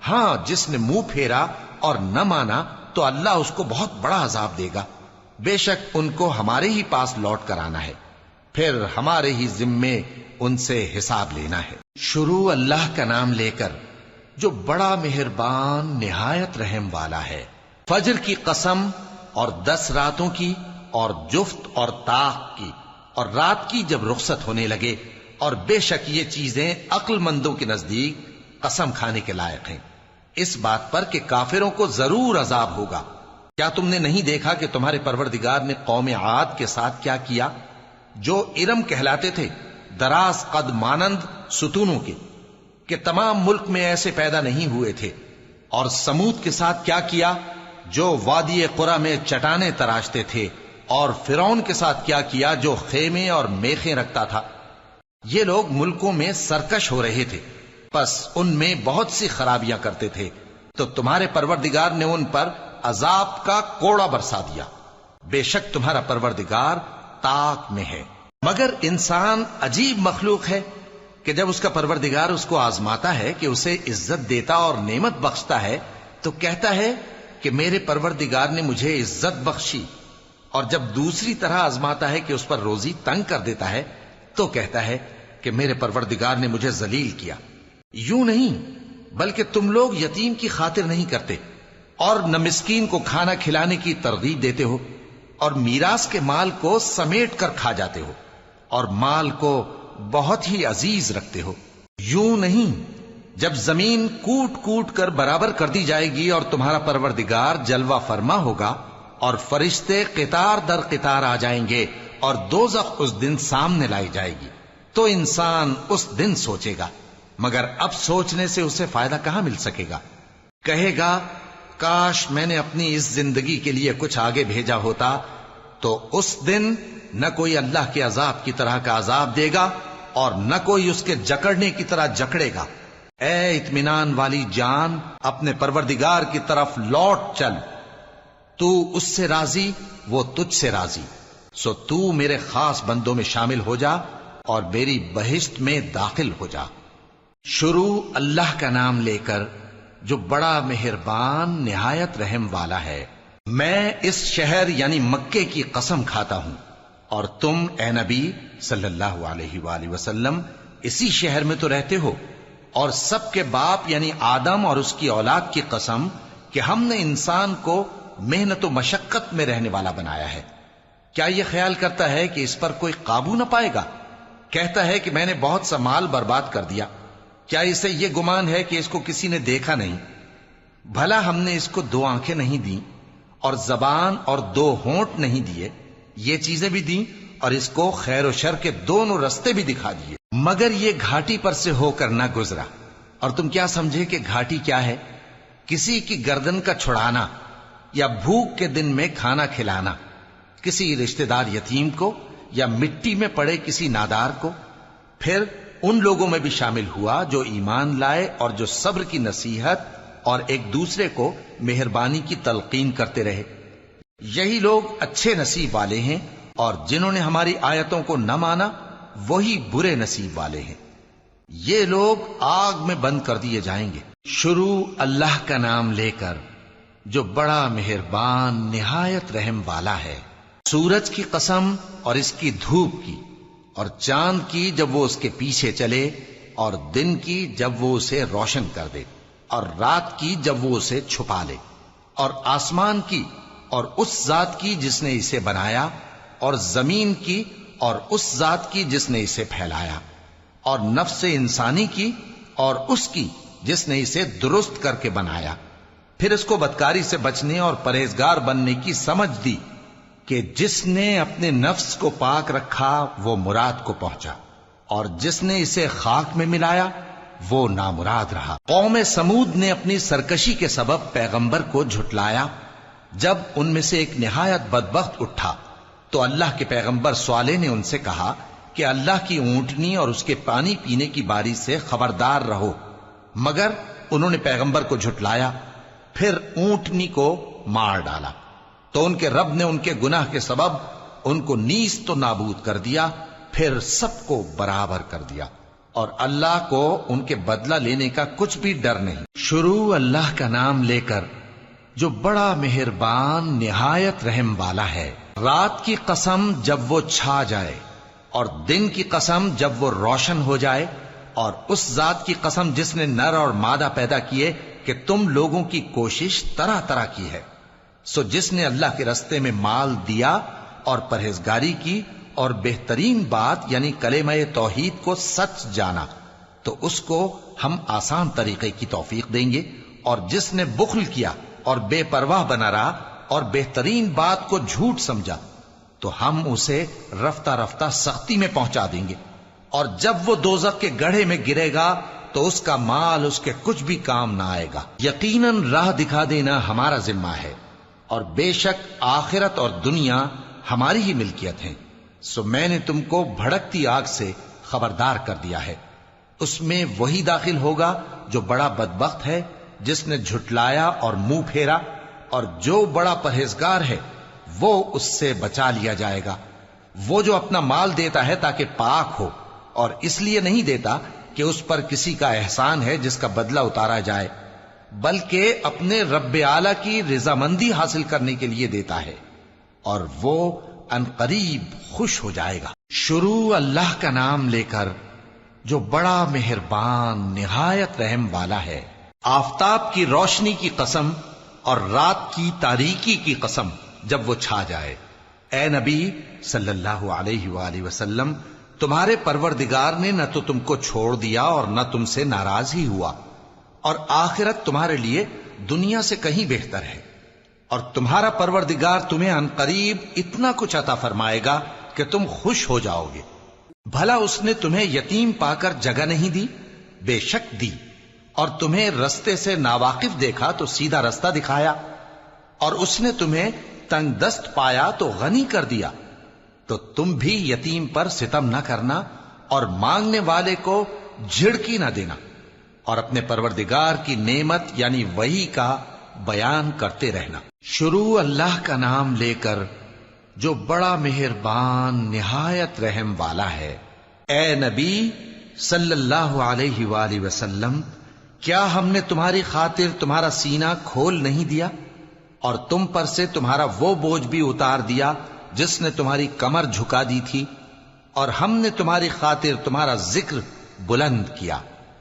ہاں، جس نے منہ پھیرا اور نہ مانا تو اللہ اس کو بہت بڑا عذاب دے گا۔ بے شک ان کو ہمارے ہی پاس لوٹ کر آنا ہے، پھر ہمارے ہی ذمے ان سے حساب لینا ہے۔ شروع اللہ کا نام لے کر جو بڑا مہربان نہایت رحم والا ہے۔ فجر کی قسم اور 10 راتوں کی اور جفت اور طاق کی اور رات کی جب رخصت ہونے لگے، اور بے شک یہ چیزیں عقل مندوں کے نزدیک قسم کھانے کے لائق ہیں، اس بات پر کہ کافروں کو ضرور عذاب ہوگا۔ کیا تم نے نہیں دیکھا کہ تمہارے پروردگار نے قوم عاد کے ساتھ کیا کیا، جو ارم کہلاتے تھے، دراز قد مانند ستونوں کے، کہ تمام ملک میں ایسے پیدا نہیں ہوئے تھے؟ اور سمود کے ساتھ کیا کیا، جو وادی قرا میں چٹانیں تراشتے تھے؟ اور فرعون کے ساتھ کیا کیا، جو خیمے اور میخیں رکھتا تھا؟ یہ لوگ ملکوں میں سرکش ہو رہے تھے، پس ان میں بہت سی خرابیاں کرتے تھے، تو تمہارے پروردگار نے ان پر عذاب کا کوڑا برسا دیا۔ بے شک تمہارا پروردگار طاق میں ہے۔ مگر انسان عجیب مخلوق ہے کہ جب اس کا پروردگار اس کو آزماتا ہے کہ اسے عزت دیتا اور نعمت بخشتا ہے تو کہتا ہے کہ میرے پروردگار نے مجھے عزت بخشی، اور جب دوسری طرح آزماتا ہے کہ اس پر روزی تنگ کر دیتا ہے تو کہتا ہے کہ میرے پروردگار نے مجھے ذلیل کیا۔ یوں نہیں، بلکہ تم لوگ یتیم کی خاطر نہیں کرتے اور نہ مسکین کو کھانا کھلانے کی ترغیب دیتے ہو، اور میراث کے مال کو سمیٹ کر کھا جاتے ہو، اور مال کو بہت ہی عزیز رکھتے ہو۔ یوں نہیں، جب زمین کوٹ کوٹ کر برابر کر دی جائے گی اور تمہارا پروردگار جلوہ فرما ہوگا اور فرشتے قطار در قطار آ جائیں گے اور دوزخ اس دن سامنے لائی جائے گی، تو انسان اس دن سوچے گا، مگر اب سوچنے سے اسے فائدہ کہاں مل سکے گا؟ کہے گا کاش میں نے اپنی اس زندگی کے لیے کچھ آگے بھیجا ہوتا، تو اس دن نہ کوئی اللہ کے عذاب کی طرح کا عذاب دے گا اور نہ کوئی اس کے جکڑنے کی طرح جکڑے گا۔ اے اطمینان والی جان، اپنے پروردگار کی طرف لوٹ چل، تو اس سے راضی، وہ تجھ سے راضی، سو تو میرے خاص بندوں میں شامل ہو جا اور میری بہشت میں داخل ہو جا۔ شروع اللہ کا نام لے کر جو بڑا مہربان نہایت رحم والا ہے۔ میں اس شہر یعنی مکے کی قسم کھاتا ہوں، اور تم اے نبی صلی اللہ علیہ وآلہ وسلم اسی شہر میں تو رہتے ہو، اور سب کے باپ یعنی آدم اور اس کی اولاد کی قسم کہ ہم نے انسان کو محنت و مشقت میں رہنے والا بنایا ہے۔ کیا یہ خیال کرتا ہے کہ اس پر کوئی قابو نہ پائے گا؟ کہتا ہے کہ میں نے بہت سا مال برباد کر دیا۔ کیا اسے یہ گمان ہے کہ اس کو کسی نے دیکھا نہیں؟ بھلا ہم نے اس کو 2 آنکھیں نہیں دیں اور زبان اور 2 ہونٹ نہیں دیے؟ یہ چیزیں بھی دیں اور اس کو خیر و شر کے دونوں رستے بھی دکھا دیے، مگر یہ گھاٹی پر سے ہو کر نہ گزرا۔ اور تم کیا سمجھے کہ گھاٹی کیا ہے؟ کسی کی گردن کا چھڑانا، یا بھوک کے دن میں کھانا کھلانا، کسی رشتہ دار یتیم کو، یا مٹی میں پڑے کسی نادار کو۔ پھر ان لوگوں میں بھی شامل ہوا جو ایمان لائے اور جو صبر کی نصیحت اور ایک دوسرے کو مہربانی کی تلقین کرتے رہے۔ یہی لوگ اچھے نصیب والے ہیں، اور جنہوں نے ہماری آیتوں کو نہ مانا وہی برے نصیب والے ہیں۔ یہ لوگ آگ میں بند کر دیے جائیں گے۔ شروع اللہ کا نام لے کر جو بڑا مہربان نہایت رحم والا ہے۔ سورج کی قسم اور اس کی دھوپ کی، اور چاند کی جب وہ اس کے پیچھے چلے، اور دن کی جب وہ اسے روشن کر دے، اور رات کی جب وہ اسے چھپا لے، اور آسمان کی اور اس ذات کی جس نے اسے بنایا، اور زمین کی اور اس ذات کی جس نے اسے پھیلایا، اور نفس انسانی کی اور اس کی جس نے اسے درست کر کے بنایا، پھر اس کو بدکاری سے بچنے اور پرہیزگار بننے کی سمجھ دی کہ جس نے اپنے نفس کو پاک رکھا وہ مراد کو پہنچا، اور جس نے اسے خاک میں ملایا وہ نامراد رہا۔ قوم سمود نے اپنی سرکشی کے سبب پیغمبر کو جھٹلایا۔ جب ان میں سے ایک نہایت بدبخت اٹھا تو اللہ کے پیغمبر صالح نے ان سے کہا کہ اللہ کی اونٹنی اور اس کے پانی پینے کی باری سے خبردار رہو، مگر انہوں نے پیغمبر کو جھٹلایا، پھر اونٹنی کو مار ڈالا تو ان کے رب نے ان کے گناہ کے سبب ان کو نیست و نابود کر دیا، پھر سب کو برابر کر دیا، اور اللہ کو ان کے بدلہ لینے کا کچھ بھی ڈر نہیں۔ شروع اللہ کا نام لے کر جو بڑا مہربان نہایت رحم والا ہے۔ رات کی قسم جب وہ چھا جائے، اور دن کی قسم جب وہ روشن ہو جائے، اور اس ذات کی قسم جس نے نر اور مادہ پیدا کیے کہ تم لوگوں کی کوشش طرح طرح کی ہے۔ سو جس نے اللہ کے رستے میں مال دیا اور پرہیزگاری کی اور بہترین بات یعنی کلمہ توحید کو سچ جانا، تو اس کو ہم آسان طریقے کی توفیق دیں گے، اور جس نے بخل کیا اور بے پرواہ بنا رہا اور بہترین بات کو جھوٹ سمجھا، تو ہم اسے رفتہ رفتہ سختی میں پہنچا دیں گے، اور جب وہ دوزخ کے گڑھے میں گرے گا تو اس کا مال اس کے کچھ بھی کام نہ آئے گا۔ یقیناً راہ دکھا دینا ہمارا ذمہ ہے، اور بے شک آخرت اور دنیا ہماری ہی ملکیت ہیں، سو میں نے تم کو بھڑکتی آگ سے خبردار کر دیا ہے۔ اس میں وہی داخل ہوگا جو بڑا بدبخت ہے، جس نے جھٹلایا اور منہ پھیرا، اور جو بڑا پرہیزگار ہے وہ اس سے بچا لیا جائے گا۔ وہ جو اپنا مال دیتا ہے تاکہ پاک ہو، اور اس لیے نہیں دیتا کہ اس پر کسی کا احسان ہے جس کا بدلہ اتارا جائے، بلکہ اپنے رب اعلی کی رضامندی حاصل کرنے کے لیے دیتا ہے، اور وہ عنقریب خوش ہو جائے گا۔ شروع اللہ کا نام لے کر جو بڑا مہربان نہایت رحم والا ہے۔ آفتاب کی روشنی کی قسم اور رات کی تاریکی کی قسم جب وہ چھا جائے۔ اے نبی صلی اللہ علیہ وآلہ وسلم، تمہارے پروردگار نے نہ تو تم کو چھوڑ دیا اور نہ تم سے ناراض ہی ہوا، اور آخرت تمہارے لیے دنیا سے کہیں بہتر ہے، اور تمہارا پروردگار تمہیں عنقریب اتنا کچھ عطا فرمائے گا کہ تم خوش ہو جاؤ گے۔ بھلا اس نے تمہیں یتیم پا کر جگہ نہیں دی؟ بے شک دی، اور تمہیں رستے سے ناواقف دیکھا تو سیدھا رستہ دکھایا، اور اس نے تمہیں تنگ دست پایا تو غنی کر دیا۔ تو تم بھی یتیم پر ستم نہ کرنا اور مانگنے والے کو جھڑکی نہ دینا، اور اپنے پروردگار کی نعمت یعنی وحی کا بیان کرتے رہنا۔ شروع اللہ کا نام لے کر جو بڑا مہربان نہایت رحم والا ہے۔ اے نبی صلی اللہ علیہ وآلہ وسلم، کیا ہم نے تمہاری خاطر تمہارا سینہ کھول نہیں دیا، اور تم پر سے تمہارا وہ بوجھ بھی اتار دیا جس نے تمہاری کمر جھکا دی تھی، اور ہم نے تمہاری خاطر تمہارا ذکر بلند کیا۔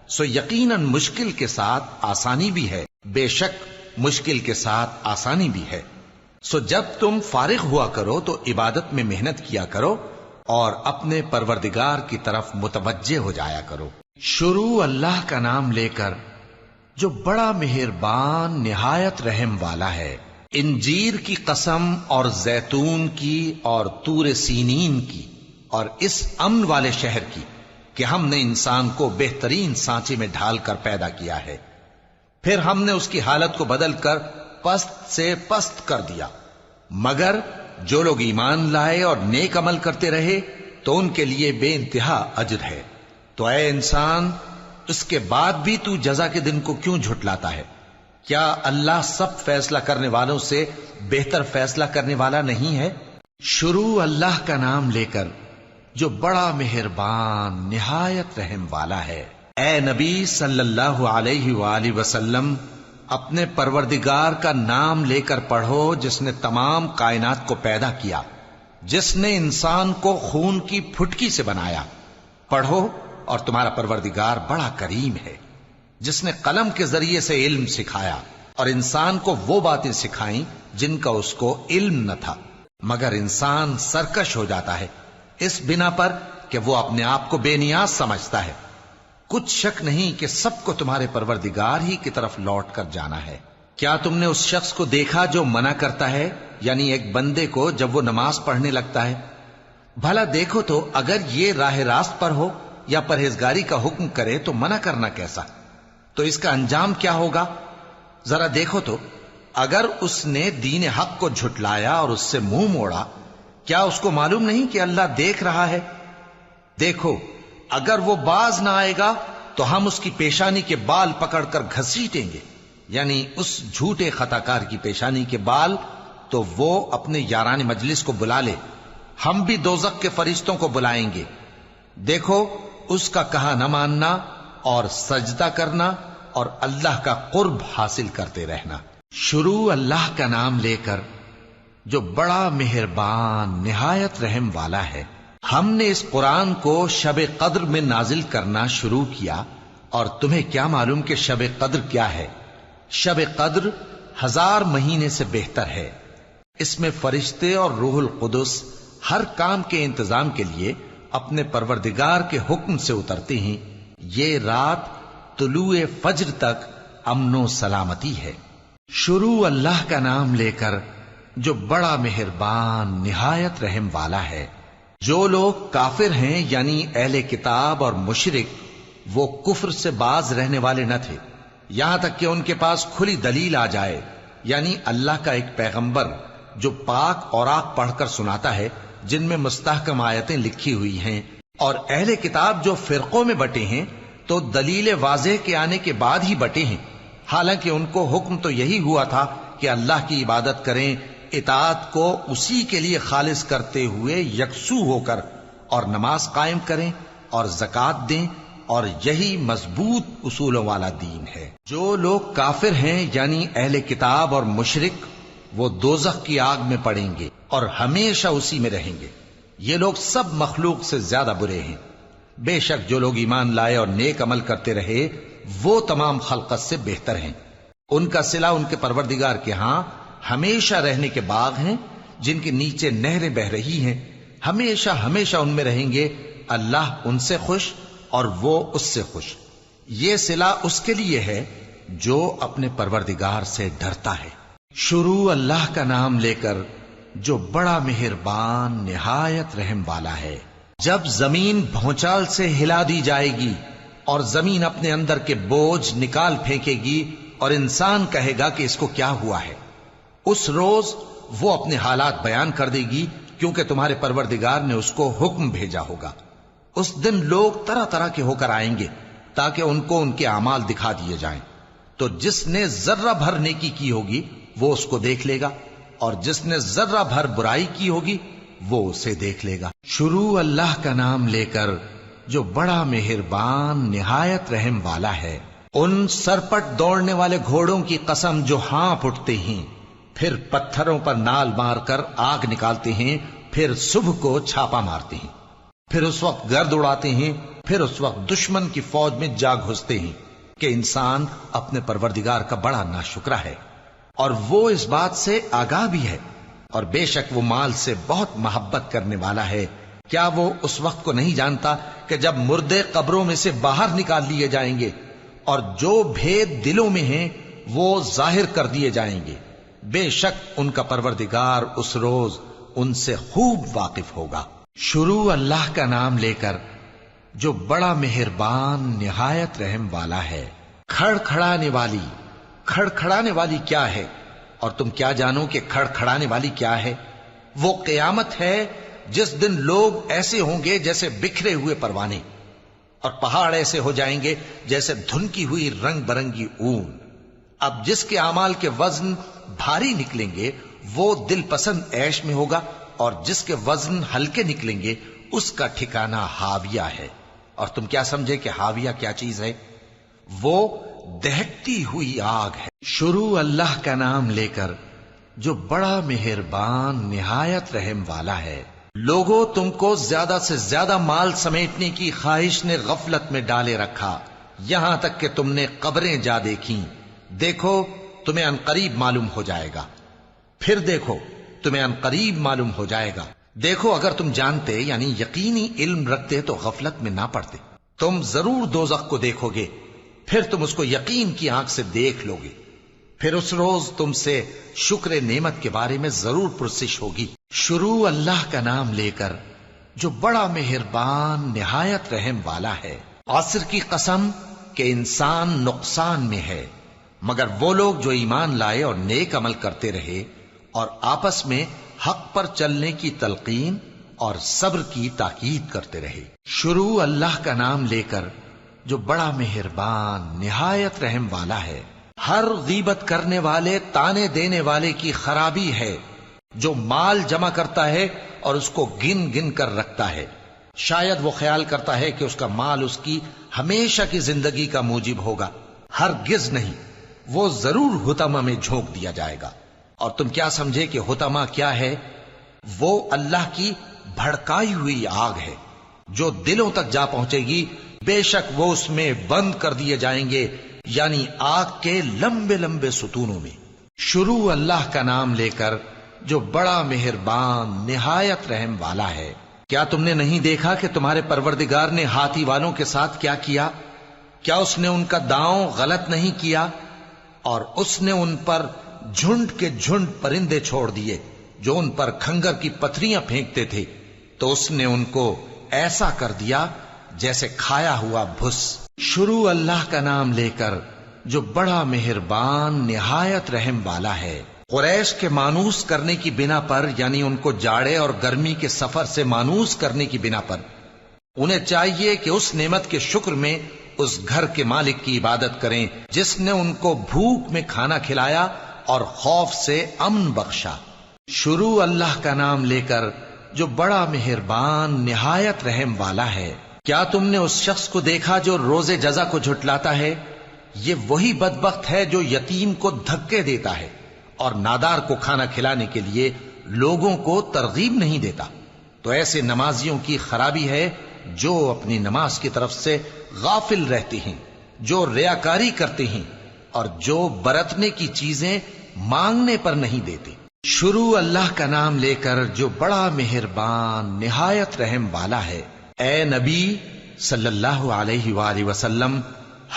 سو یقیناً مشکل کے ساتھ آسانی بھی ہے، بے شک مشکل کے ساتھ آسانی بھی ہے۔ سو جب تم فارغ ہوا کرو تو عبادت میں محنت کیا کرو، اور اپنے پروردگار کی طرف متوجہ ہو جایا کرو۔ شروع اللہ کا نام لے کر جو بڑا مہربان نہایت رحم والا ہے۔ انجیر کی قسم اور زیتون کی اور طور سینین کی اور اس امن والے شہر کی کہ ہم نے انسان کو بہترین سانچے میں ڈھال کر پیدا کیا ہے، پھر ہم نے اس کی حالت کو بدل کر پست سے پست کر دیا، مگر جو لوگ ایمان لائے اور نیک عمل کرتے رہے تو ان کے لیے بے انتہا اجر ہے۔ تو اے انسان، اس کے بعد بھی تو جزا کے دن کو کیوں جھٹلاتا ہے؟ کیا اللہ سب فیصلہ کرنے والوں سے بہتر فیصلہ کرنے والا نہیں ہے؟ شروع اللہ کا نام لے کر جو بڑا مہربان نہایت رحم والا ہے۔ اے نبی صلی اللہ علیہ وآلہ وسلم، اپنے پروردگار کا نام لے کر پڑھو جس نے تمام کائنات کو پیدا کیا، جس نے انسان کو خون کی پھٹکی سے بنایا۔ پڑھو، اور تمہارا پروردگار بڑا کریم ہے، جس نے قلم کے ذریعے سے علم سکھایا اور انسان کو وہ باتیں سکھائیں جن کا اس کو علم نہ تھا، مگر انسان سرکش ہو جاتا ہے اس بنا پر کہ وہ اپنے آپ کو بے نیاز سمجھتا ہے۔ کچھ شک نہیں کہ سب کو تمہارے پروردگار ہی کی طرف لوٹ کر جانا ہے۔ کیا تم نے اس شخص کو دیکھا جو منع کرتا ہے، یعنی ایک بندے کو جب وہ نماز پڑھنے لگتا ہے؟ بھلا دیکھو تو اگر یہ راہ راست پر ہو یا پرہیزگاری کا حکم کرے تو منع کرنا کیسا؟ تو اس کا انجام کیا ہوگا؟ ذرا دیکھو تو اگر اس نے دین حق کو جھٹلایا اور اس سے منہ موڑا، کیا اس کو معلوم نہیں کہ اللہ دیکھ رہا ہے؟ دیکھو اگر وہ باز نہ آئے گا تو ہم اس کی پیشانی کے بال پکڑ کر گھسیٹیں گے، یعنی اس جھوٹے خطا کار کی پیشانی کے بال، تو وہ اپنے یاران مجلس کو بلا لے، ہم بھی دوزخ کے فرشتوں کو بلائیں گے۔ دیکھو اس کا کہا نہ ماننا اور سجدہ کرنا اور اللہ کا قرب حاصل کرتے رہنا۔ شروع اللہ کا نام لے کر جو بڑا مہربان نہایت رحم والا ہے۔ ہم نے اس قرآن کو شب قدر میں نازل کرنا شروع کیا، اور تمہیں کیا معلوم کہ شب قدر کیا ہے؟ شب قدر 1000 مہینے سے بہتر ہے۔ اس میں فرشتے اور روح القدس ہر کام کے انتظام کے لیے اپنے پروردگار کے حکم سے اترتے ہیں۔ یہ رات طلوع فجر تک امن و سلامتی ہے۔ شروع اللہ کا نام لے کر جو بڑا مہربان نہایت رحم والا ہے۔ جو لوگ کافر ہیں یعنی اہل کتاب اور مشرک، وہ کفر سے باز رہنے والے نہ تھے یہاں تک کہ ان کے پاس کھلی دلیل آ جائے، یعنی اللہ کا ایک پیغمبر جو پاک اوراق پڑھ کر سناتا ہے جن میں مستحکم آیتیں لکھی ہوئی ہیں۔ اور اہل کتاب جو فرقوں میں بٹے ہیں تو دلیل واضح کے آنے کے بعد ہی بٹے ہیں، حالانکہ ان کو حکم تو یہی ہوا تھا کہ اللہ کی عبادت کریں، اطاعت کو اسی کے لیے خالص کرتے ہوئے یکسو ہو کر، اور نماز قائم کریں اور زکوٰۃ دیں، اور یہی مضبوط اصولوں والا دین ہے۔ جو لوگ کافر ہیں یعنی اہل کتاب اور مشرک، وہ دوزخ کی آگ میں پڑیں گے اور ہمیشہ اسی میں رہیں گے۔ یہ لوگ سب مخلوق سے زیادہ برے ہیں۔ بے شک جو لوگ ایمان لائے اور نیک عمل کرتے رہے وہ تمام خلقت سے بہتر ہیں۔ ان کا صلہ ان کے پروردگار کے ہاں ہمیشہ رہنے کے باغ ہیں جن کے نیچے نہریں بہ رہی ہیں، ہمیشہ ہمیشہ ان میں رہیں گے۔ اللہ ان سے خوش اور وہ اس سے خوش۔ یہ صلہ اس کے لیے ہے جو اپنے پروردگار سے ڈرتا ہے۔ شروع اللہ کا نام لے کر جو بڑا مہربان نہایت رحم والا ہے۔ جب زمین بھونچال سے ہلا دی جائے گی اور زمین اپنے اندر کے بوجھ نکال پھینکے گی اور انسان کہے گا کہ اس کو کیا ہوا ہے، اس روز وہ اپنے حالات بیان کر دے گی، کیونکہ تمہارے پروردگار نے اس کو حکم بھیجا ہوگا۔ اس دن لوگ طرح طرح کے ہو کر آئیں گے تاکہ ان کو ان کے اعمال دکھا دیے جائیں۔ تو جس نے ذرہ بھر نیکی کی ہوگی وہ اس کو دیکھ لے گا، اور جس نے ذرہ بھر برائی کی ہوگی وہ اسے دیکھ لے گا۔ شروع اللہ کا نام لے کر جو بڑا مہربان نہایت رحم والا ہے۔ ان سرپٹ دوڑنے والے گھوڑوں کی قسم جو ہانپ اٹھتے ہیں، پھر پتھروں پر نال مار کر آگ نکالتے ہیں، پھر صبح کو چھاپا مارتے ہیں، پھر اس وقت گرد اڑاتے ہیں، پھر اس وقت دشمن کی فوج میں جا گھستے ہیں کہ انسان اپنے پروردگار کا بڑا ناشکرا ہے، اور وہ اس بات سے آگاہ بھی ہے، اور بے شک وہ مال سے بہت محبت کرنے والا ہے۔ کیا وہ اس وقت کو نہیں جانتا کہ جب مردے قبروں میں سے باہر نکال لیے جائیں گے اور جو بھید دلوں میں ہیں وہ ظاہر کر دیے جائیں گے؟ بے شک ان کا پروردگار اس روز ان سے خوب واقف ہوگا۔ شروع اللہ کا نام لے کر جو بڑا مہربان نہایت رحم والا ہے۔ کھڑکھڑانے والی، کھڑکھڑانے والی کیا ہے؟ اور تم کیا جانو کہ کھڑکھڑانے والی کیا ہے؟ وہ قیامت ہے جس دن لوگ ایسے ہوں گے جیسے بکھرے ہوئے پروانے، اور پہاڑ ایسے ہو جائیں گے جیسے دھنکی ہوئی رنگ برنگی اون۔ اب جس کے اعمال کے وزن بھاری نکلیں گے وہ دل پسند عیش میں ہوگا، اور جس کے وزن ہلکے نکلیں گے اس کا ٹھکانہ ہاویہ ہے۔ اور تم کیا سمجھے کہ ہاویہ کیا چیز ہے؟ وہ دہکتی ہوئی آگ ہے۔ شروع اللہ کا نام لے کر جو بڑا مہربان نہایت رحم والا ہے۔ لوگوں، تم کو زیادہ سے زیادہ مال سمیٹنے کی خواہش نے غفلت میں ڈالے رکھا، یہاں تک کہ تم نے قبریں جا دیکھیں۔ دیکھو تمہیں عنقریب معلوم ہو جائے گا، پھر دیکھو تمہیں عنقریب معلوم ہو جائے گا۔ دیکھو اگر تم جانتے یعنی یقینی علم رکھتے تو غفلت میں نہ پڑتے. تم ضرور دوزخ کو دیکھو گے، پھر تم اس کو یقین کی آنکھ سے دیکھ لو گے. پھر اس روز تم سے شکر نعمت کے بارے میں ضرور پرسش ہوگی. شروع اللہ کا نام لے کر جو بڑا مہربان نہایت رحم والا ہے. عصر کی قسم کہ انسان نقصان میں ہے مگر وہ لوگ جو ایمان لائے اور نیک عمل کرتے رہے اور آپس میں حق پر چلنے کی تلقین اور صبر کی تاکید کرتے رہے. شروع اللہ کا نام لے کر جو بڑا مہربان نہایت رحم والا ہے. ہر غیبت کرنے والے تانے دینے والے کی خرابی ہے جو مال جمع کرتا ہے اور اس کو گن گن کر رکھتا ہے. شاید وہ خیال کرتا ہے کہ اس کا مال اس کی ہمیشہ کی زندگی کا موجب ہوگا. ہرگز نہیں، وہ ضرور حطمہ میں جھونک دیا جائے گا. اور تم کیا سمجھے کہ حطمہ کیا ہے؟ وہ اللہ کی بھڑکائی ہوئی آگ ہے جو دلوں تک جا پہنچے گی. بے شک وہ اس میں بند کر دیے جائیں گے، یعنی آگ کے لمبے لمبے ستونوں میں. شروع اللہ کا نام لے کر جو بڑا مہربان نہایت رحم والا ہے. کیا تم نے نہیں دیکھا کہ تمہارے پروردگار نے ہاتھی والوں کے ساتھ کیا کیا؟ کیا اس نے ان کا داؤں غلط نہیں کیا؟ اور اس نے ان پر جھنڈ کے جھنڈ پرندے چھوڑ دیے جو ان پر کھنگر کی پتھریاں پھینکتے تھے، تو اس نے ان کو ایسا کر دیا جیسے کھایا ہوا بھس. شروع اللہ کا نام لے کر جو بڑا مہربان نہایت رحم والا ہے. قریش کے مانوس کرنے کی بنا پر، یعنی ان کو جاڑے اور گرمی کے سفر سے مانوس کرنے کی بنا پر، انہیں چاہیے کہ اس نعمت کے شکر میں اس گھر کے مالک کی عبادت کریں جس نے ان کو بھوک میں کھانا کھلایا اور خوف سے امن بخشا. شروع اللہ کا نام لے کر جو بڑا مہربان نہایت رحم والا ہے. کیا تم نے اس شخص کو دیکھا جو روز جزا کو جھٹلاتا ہے؟ یہ وہی بدبخت ہے جو یتیم کو دھکے دیتا ہے اور نادار کو کھانا کھلانے کے لیے لوگوں کو ترغیب نہیں دیتا. تو ایسے نمازیوں کی خرابی ہے جو اپنی نماز کی طرف سے غافل رہتے ہیں، جو ریاکاری کرتے ہیں اور جو برتنے کی چیزیں مانگنے پر نہیں دیتے. شروع اللہ کا نام لے کر جو بڑا مہربان نہایت رحم والا ہے. اے نبی صلی اللہ علیہ وآلہ وسلم،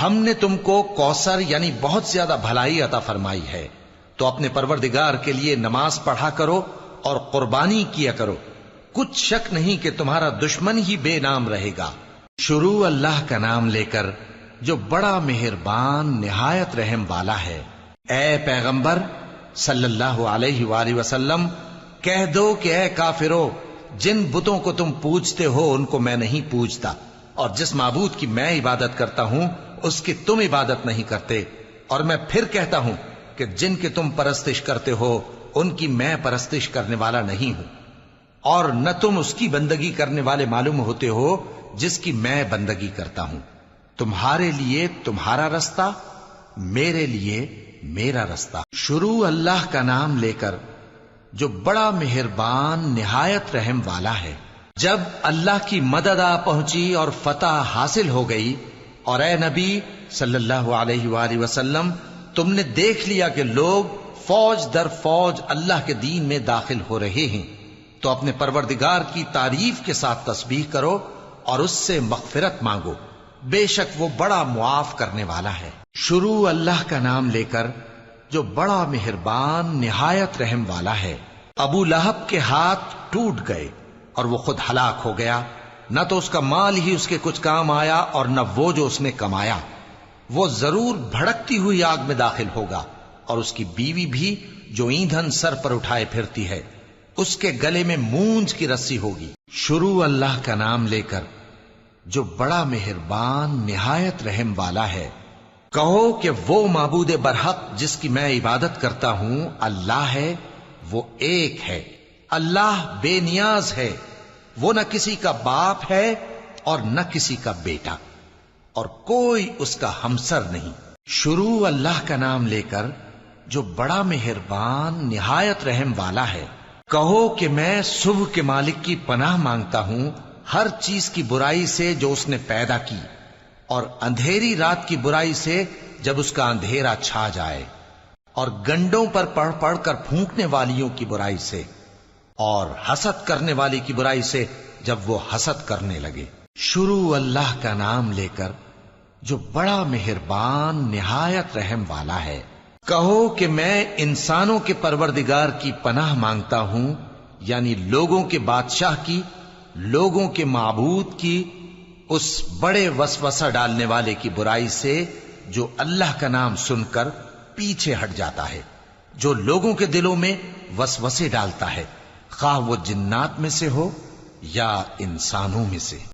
ہم نے تم کو کوثر یعنی بہت زیادہ بھلائی عطا فرمائی ہے، تو اپنے پروردگار کے لیے نماز پڑھا کرو اور قربانی کیا کرو. کچھ شک نہیں کہ تمہارا دشمن ہی بے نام رہے گا. شروع اللہ کا نام لے کر جو بڑا مہربان نہایت رحم والا ہے. اے پیغمبر صلی اللہ علیہ وآلہ وسلم، کہہ دو کہ اے کافرو، جن بتوں کو تم پوجتے ہو ان کو میں نہیں پوجتا، اور جس معبود کی میں عبادت کرتا ہوں اس کی تم عبادت نہیں کرتے. اور میں پھر کہتا ہوں کہ جن کی تم پرستش کرتے ہو ان کی میں پرستش کرنے والا نہیں ہوں، اور نہ تم اس کی بندگی کرنے والے معلوم ہوتے ہو جس کی میں بندگی کرتا ہوں. تمہارے لیے تمہارا رستہ، میرے لیے میرا رستہ. شروع اللہ کا نام لے کر جو بڑا مہربان نہایت رحم والا ہے. جب اللہ کی مدد آ پہنچی اور فتح حاصل ہو گئی، اور اے نبی صلی اللہ علیہ وآلہ وسلم، تم نے دیکھ لیا کہ لوگ فوج در فوج اللہ کے دین میں داخل ہو رہے ہیں، تو اپنے پروردگار کی تعریف کے ساتھ تسبیح کرو اور اس سے مغفرت مانگو، بے شک وہ بڑا معاف کرنے والا ہے. شروع اللہ کا نام لے کر جو بڑا مہربان نہایت رحم والا ہے. ابو لہب کے ہاتھ ٹوٹ گئے اور وہ خود ہلاک ہو گیا، نہ تو اس کا مال ہی اس کے کچھ کام آیا اور نہ وہ جو اس نے کمایا. وہ ضرور بھڑکتی ہوئی آگ میں داخل ہوگا، اور اس کی بیوی بھی جو ایندھن سر پر اٹھائے پھرتی ہے، اس کے گلے میں مونج کی رسی ہوگی. شروع اللہ کا نام لے کر جو بڑا مہربان نہایت رحم والا ہے. کہو کہ وہ معبود برحق جس کی میں عبادت کرتا ہوں اللہ ہے، وہ ایک ہے. اللہ بے نیاز ہے، وہ نہ کسی کا باپ ہے اور نہ کسی کا بیٹا، اور کوئی اس کا ہمسر نہیں. شروع اللہ کا نام لے کر جو بڑا مہربان نہایت رحم والا ہے. کہو کہ میں صبح کے مالک کی پناہ مانگتا ہوں ہر چیز کی برائی سے جو اس نے پیدا کی، اور اندھیری رات کی برائی سے جب اس کا اندھیرا چھا جائے، اور گنڈوں پر پڑھ پڑھ کر پھونکنے والیوں کی برائی سے، اور حسد کرنے والے کی برائی سے جب وہ حسد کرنے لگے۔ شروع اللہ کا نام لے کر جو بڑا مہربان نہایت رحم والا ہے۔ کہو کہ میں انسانوں کے پروردگار کی پناہ مانگتا ہوں، یعنی لوگوں کے بادشاہ کی، لوگوں کے معبود کی، اس بڑے وسوسہ ڈالنے والے کی برائی سے جو اللہ کا نام سن کر پیچھے ہٹ جاتا ہے، جو لوگوں کے دلوں میں وسوسے ڈالتا ہے، خواہ وہ جنات میں سے ہو یا انسانوں میں سے۔